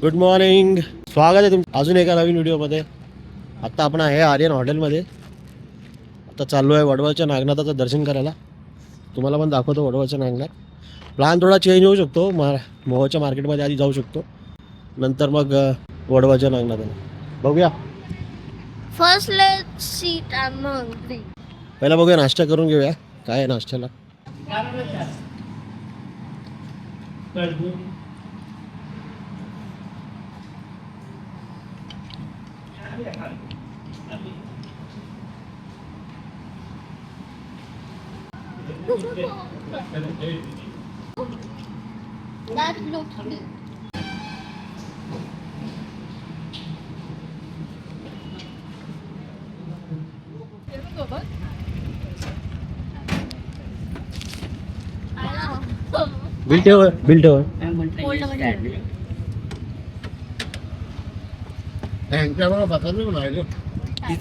Good morning, स्वागत आहे तुमचं अजून एका नवीन व्हिडिओमध्ये. आत्ता आपण आहे आर्यन हॉटेलमध्ये. आता चाललो आहे वडवळच्या नागनाथाचं दर्शन करायला. तुम्हाला पण दाखवतो वडवळच्या नागनाथ. प्लॅन थोडा चेंज होऊ शकतो. मोहोळच्या मार्केटमध्ये आधी जाऊ शकतो, नंतर मग वडवळच्या नागनाथाला बघूया. First, let's eat. I'm hungry. पहिला बघूया, नाश्ता करून घेऊया. काय आहे नाश्त्याला? That looks good. बिल ठेव, बिल ठेव.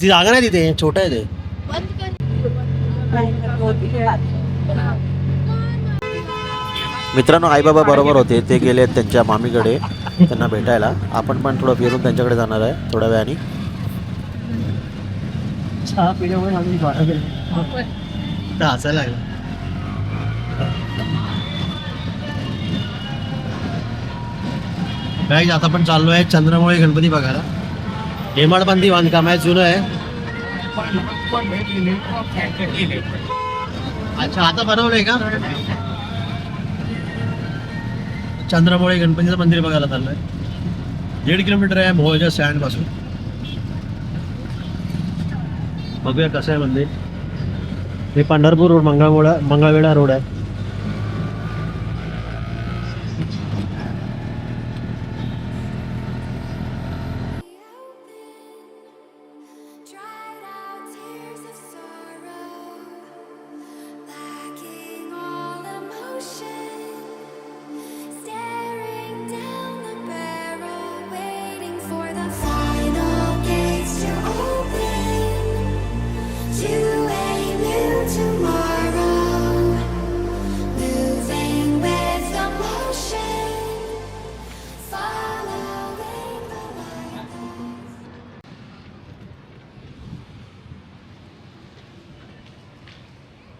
ती जागा नाही तिथे, छोटं आहे ते. मित्रांनो, आईबाबा बरोबर होते. ते गेले त्यांच्या मामीकडे त्यांना भेटायला. आपण पण थोडं फिरून त्यांच्याकडे जाणार आहे थोड्या वेळाने. हसायला लागला. गाईज, आता पण चाललो आहे चंद्रमौळी गणपती बघायला. हेमाडपंथी बांधकाम आहे, जुनं आहे. अच्छा, आता बनवलंय का? चंद्रमौळी गणपतीचं मंदिर बघायला चाललंय. 1.5 किलोमीटर आहे मोहोळच्या स्टँड पासून. बघूया कसं आहे मंदिर. हे पंढरपूर रोड, मंगळवेढा रोड आहे.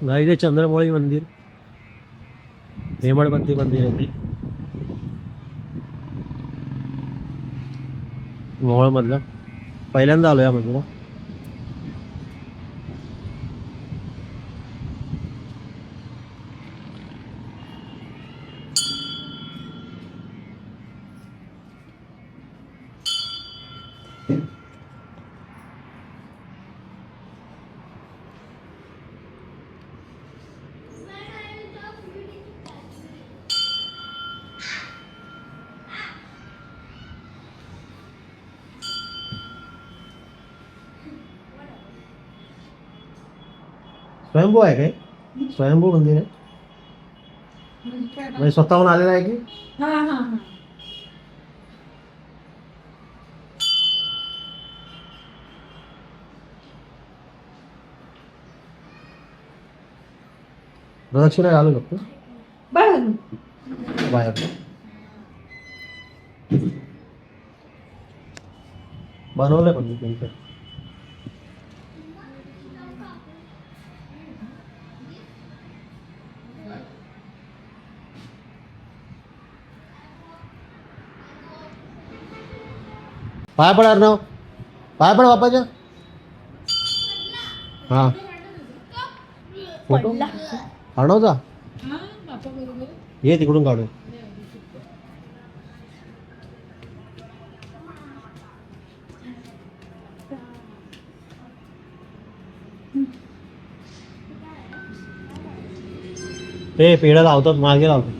गाईचे चंद्रमौळी मंदिर, हेमाडपंथी मंदिर आहे. मोहोळ मधलं पहिल्यांदा आलो या मंदिरात. स्वयंभू आहे काय? स्वयंभू मंदिर आहे म्हणजे स्वतःहून आलेला आहे की? प्रदक्षिणा आलो शकतो बाहेर. बनवलंय पण त्यांचं. पाय पड अर्णव, पाय पड बापाच्या. हा, फोटो अर्णवचा ये तिकडून काढू. ते पेढा लावतात, मागे लावतात.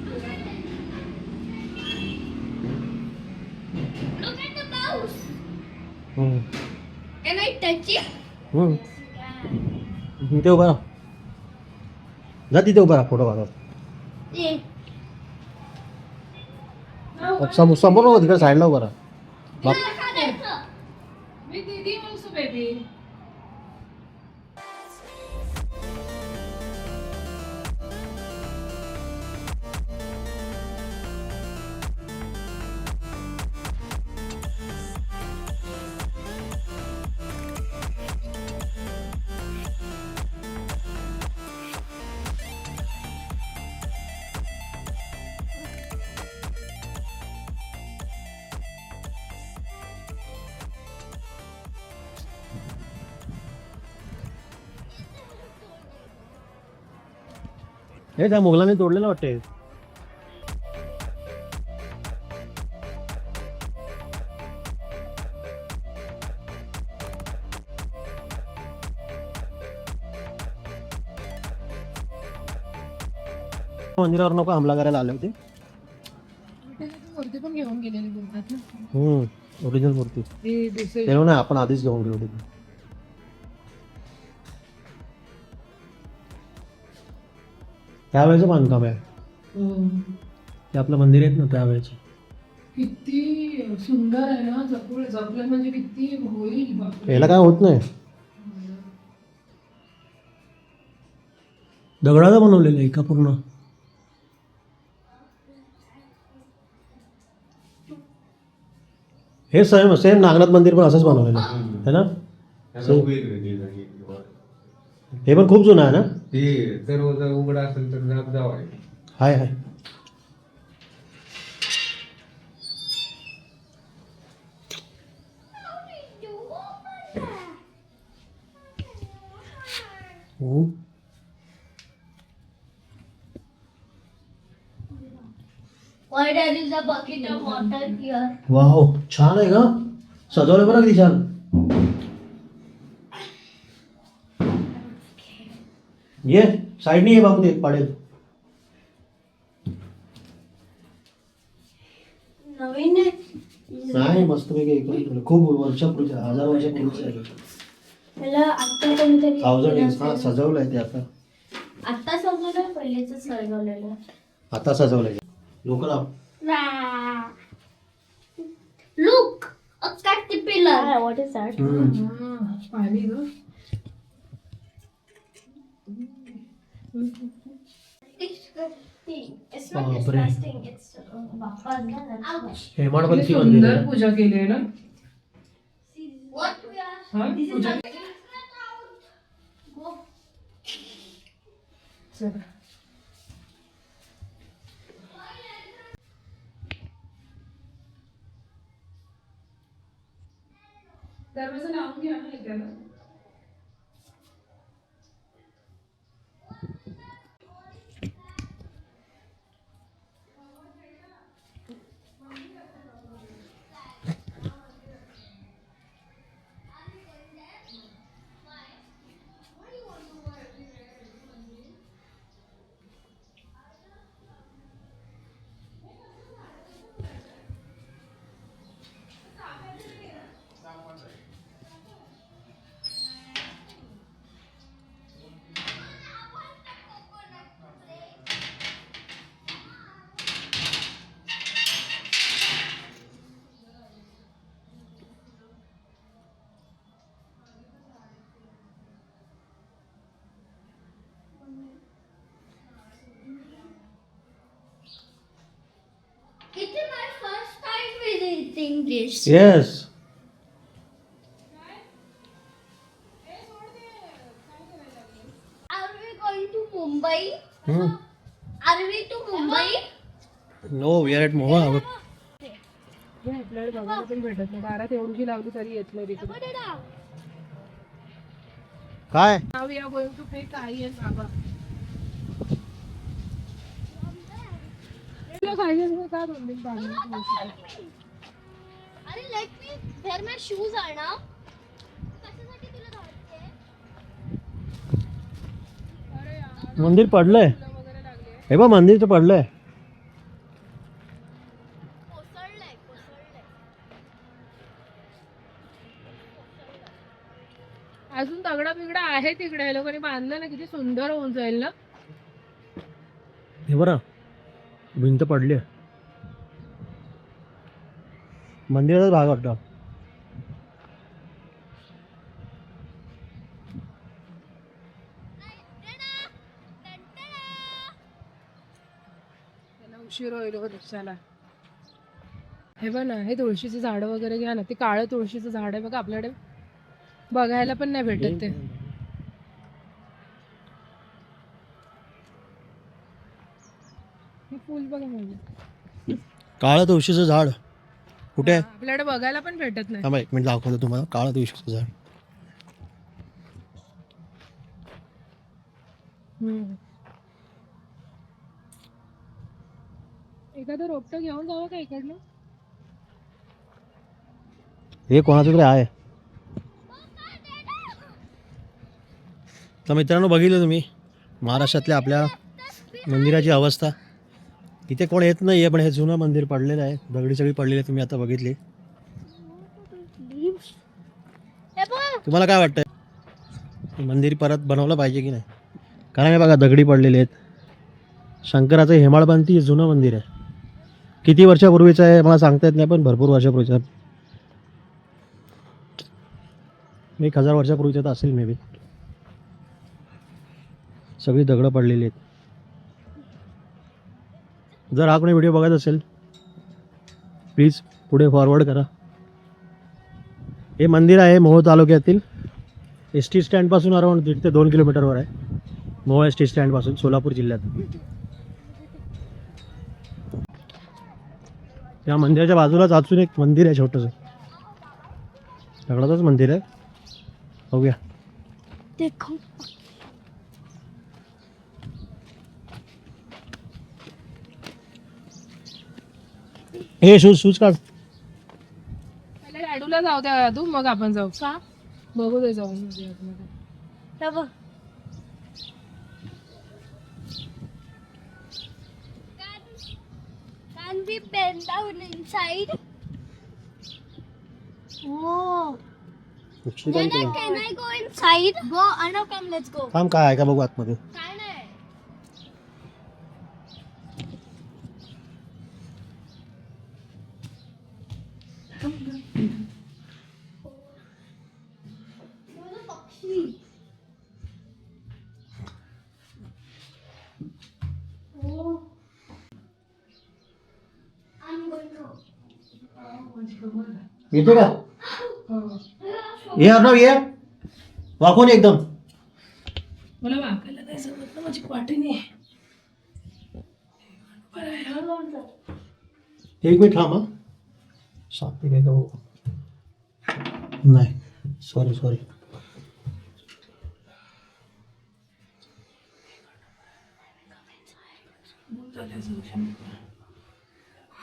Can I touch it? तिथे उभा राहा, जा तिथे उभा राहा, फोटो काढा. Yeah. समोर नको, तिकडे साईडला उभा राहा. Baby. हे त्या मुघलांनी तोडलेलं वाटते. मंदिरावर नको हमला करायला आले होते. मूर्ती पण घेऊन गेलेली बोलतात ना. ओरिजिनल मूर्ती ती दुसरी तेव्हा नाही, आपण आधीच घेऊन गेलो होतो. त्यावेळेचं बांधकाम आहे ते, आपलं मंदिर आहेत ना त्यावेळेचं. किती सुंदर आहे ना. जपलं म्हणजे किती होईल बापरे. याला काय होत नाही. दगडाचं बनवलेलं आहे का पूर्ण. हे सेम सेम नागनाथ मंदिर पण असंच बनवलेलं आहे ना. हे पण खूप जुनं आहे ना. ते दरवाजा उघडा असेल तर जात जावं आहे. हाय हाय. हो. Why there is a bucket of water here? Wow, छान आहे का. सजवलं बरं किती छान. ये साईडनी ये बाबू, ते पडेल. नवीन आहे. नाही मस्तपैकी एकदम खूप वर्षापूर्वी, 1000 वर्षापूर्वीच आहे. मला आता कोणीतरी 1000 years. हा सजवलंय ते आता. आता सजवलं, पहिलेच सजवलेलं. आता सजवलंय. लोक ना Look, a caterpillar. What is that? पाणी ग. Disgusting. It's not बापरे. disgusting. It's Ouch. हेमाडपंथी किती मंदिर सुंदर आहे. पूजा केली आहे ना. What we are? हा This is Pooja. not. Go. चला. दरवाजा लावून घ्या ना त्याला. It's my first time visiting this. Yes. Are we going to Mumbai? Are we to Mumbai? No, we are at Moha. हे आपल्याकडे बघायला पण भेटत नाही. दारात एवढी लावली तरी येत नाही तिकडे. काय Now we are going to pay Kai and Baba. तुला खायचं असेल तर का 2 पाणी. अरे लेट मी वेअर माय शूज आहे ना. कशासाठी तुला धावते? मंदिर पडलंय. वगैरे लागले. हे बघ मंदिर तर पडलंय. कोसळलंय. अजून दगडा बिगडा आहे तिकडे. हे लोकांनी बांधलं ना, किती सुंदर होऊन जाईल ना. हे बरं भिंत पडली. मंदिराचा भाग वाटतं. त्याला उशीर होईल हो रिक्षाला. हे बघ ना, हे तुळशीचं झाड वगैरे घ्या ना. ते काळं तुळशीचं झाड आहे बघा, आपल्याकडे बघायला पण नाही भेटत ते. हे फुल बघा माझं. काळं तुळशीचं झाड कुठे आहे. आपल्याकडे बघायला पण भेटत नाही. थांबा 1 मिनिट दाखवतो तुम्हाला. काळं तुळशीचं झाड एखादं रोपटं घेऊन जावं का इकडनं? हे कोणाचं तरी आहे. तर मित्रांनो बघितलं तुम्ही महाराष्ट्रातल्या आपल्या मंदिराची अवस्था. इथे कोण येत नाही आहे, पण हे जुनं मंदिर पडलेलं आहे, दगडी सगळी पडलेली आहे, तुम्ही आता बघितली. हे बघ. तुम्हाला काय वाटतं हे मंदिर परत बनवलं पाहिजे की नाही? कारण हे बघा दगडी पडलेले आहेत. शंकराचं हेमाळपंथी जुनं मंदिर आहे. किती वर्षापूर्वीचं आहे मला सांगता येत नाही, पण भरपूर वर्षापूर्वीचं आहे. 1000 वर्षापूर्वीचं तर असेल मे बी. सगळी दगडं पडलेली आहेत. जर हा कोणी व्हिडिओ बघत असेल प्लीज पुढे फॉरवर्ड करा. हे मंदिर आहे मोहोळ तालुक्यातील एस टी स्टँडपासून अराउंड 1.5 ते 2 किलोमीटरवर आहे. मोहोळ एस टी स्टँडपासून सोलापूर जिल्ह्यात. या मंदिराच्या बाजूलाच अजून एक मंदिर आहे छोटंसं, दगडाचंच मंदिर आहे. बघूया. देखो. हे शूज काढ. पहिल्या लाडूला जाऊ द्या तू, मग आपण जाऊ. का? बघू दे जाऊन मध्ये आतमध्ये. हे बघ. Can we bend down inside? Oh. Nana, can I go inside? Go, Arnav, come, let's go. थांब काय आहे का बघू आतमध्ये. काय नाही. येते का? ये अर्णव ये, वाकून ये एकदम. मला वाकायला नाही जमत ना, माझी पाठीने. एक मिनिट थांब. सापी काय का बघू. नाही sorry.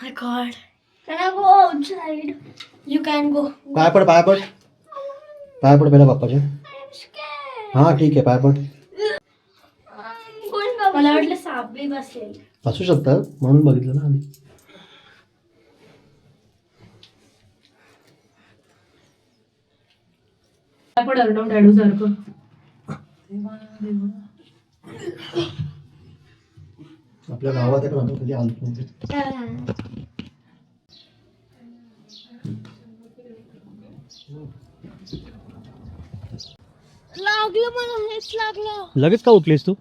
My God. Can I go outside? You can go. पाय पड पहिला बाप्पाच्या. I'm scared. हा ठीक आहे पाय पड. मला वाटलं साप बी बसेल. असू शकतं म्हणून बघितलं ना आधी. आपण अर्णव डॅडू सारखं. आपल्या गावात आहे पण आपण कधी आलो नाही. लागलं मला, हेच लागलं. लगेच का उठलीस तू?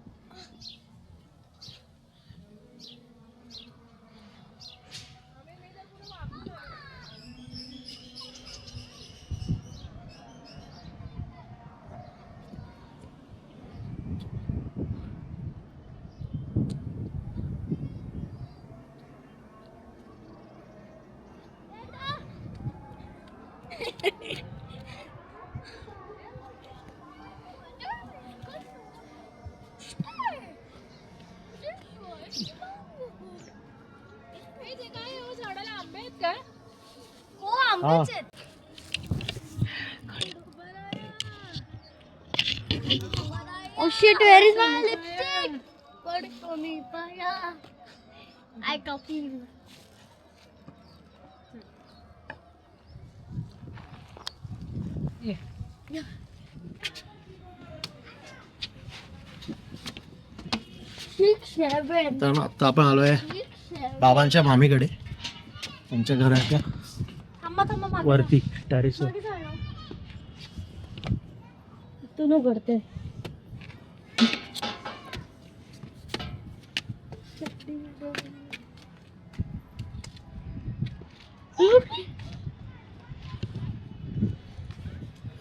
हो, आंबेच आहेत. Oh shit, where is my lipstick? पडतो मी पाया. I copy you. ये. Six, seven. तर आता आपण आलोय Six, seven. बाबांच्या मामीकडे, त्यांच्या घराच्या थांबा मागे. वरती टेरेसवर. मागे जाणं. तू न करते.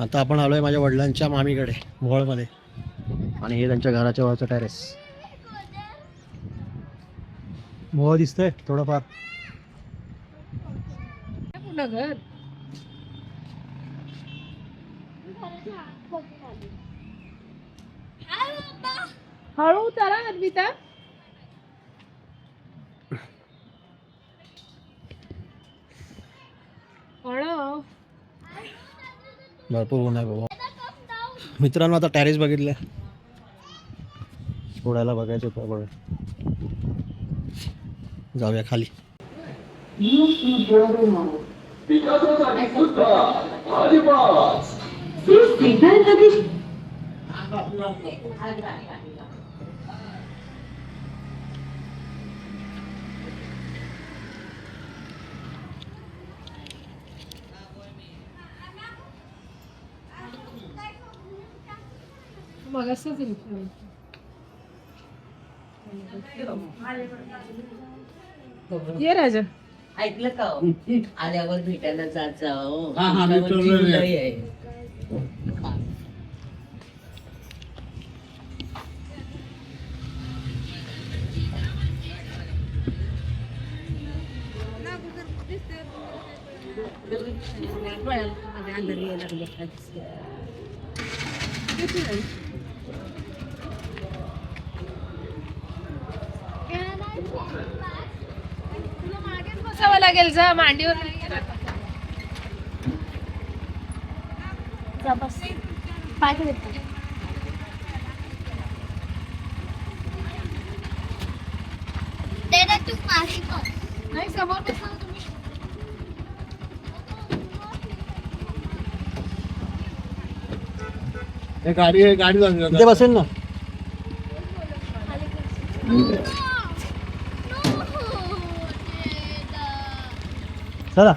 आता आपण आलोय माझ्या वडिलांच्या मामीकडे मोहोळमध्ये, आणि हे त्यांच्या घराच्या वरचं टेरेस. मोहोळ दिसतंय थोडंफार. पूर्ण घर. हळू उतारा अर्पिता. अणं. भरपूर ऊन आहे बाबा. मित्रांनो आता टॅरेस बघितलं, सोडायला बघायचं बघ. जाऊया खाली. मग असंच ये राजा. ऐकलं का हो? आल्यावर भेटायला जात जाओ. तुला मागेच बसावं लागेल, जा मांडीवर नाही येणार. जा बस. पाय देतो. दे ना तू माशी बस. नाही समोर बसा तुम्ही. इथे बसेल ना. चला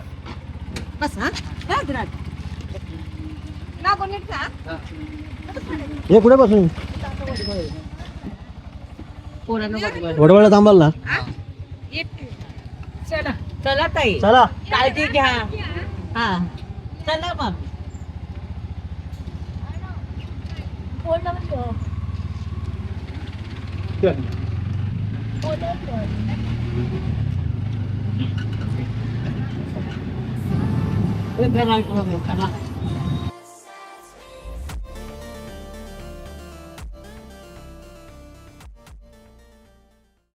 हे कुठे बसून वडवळला थांबाल ना. चला. चला ताई, चला काळजी घ्या. हा चला मग. बोल ना मग. बोल. चला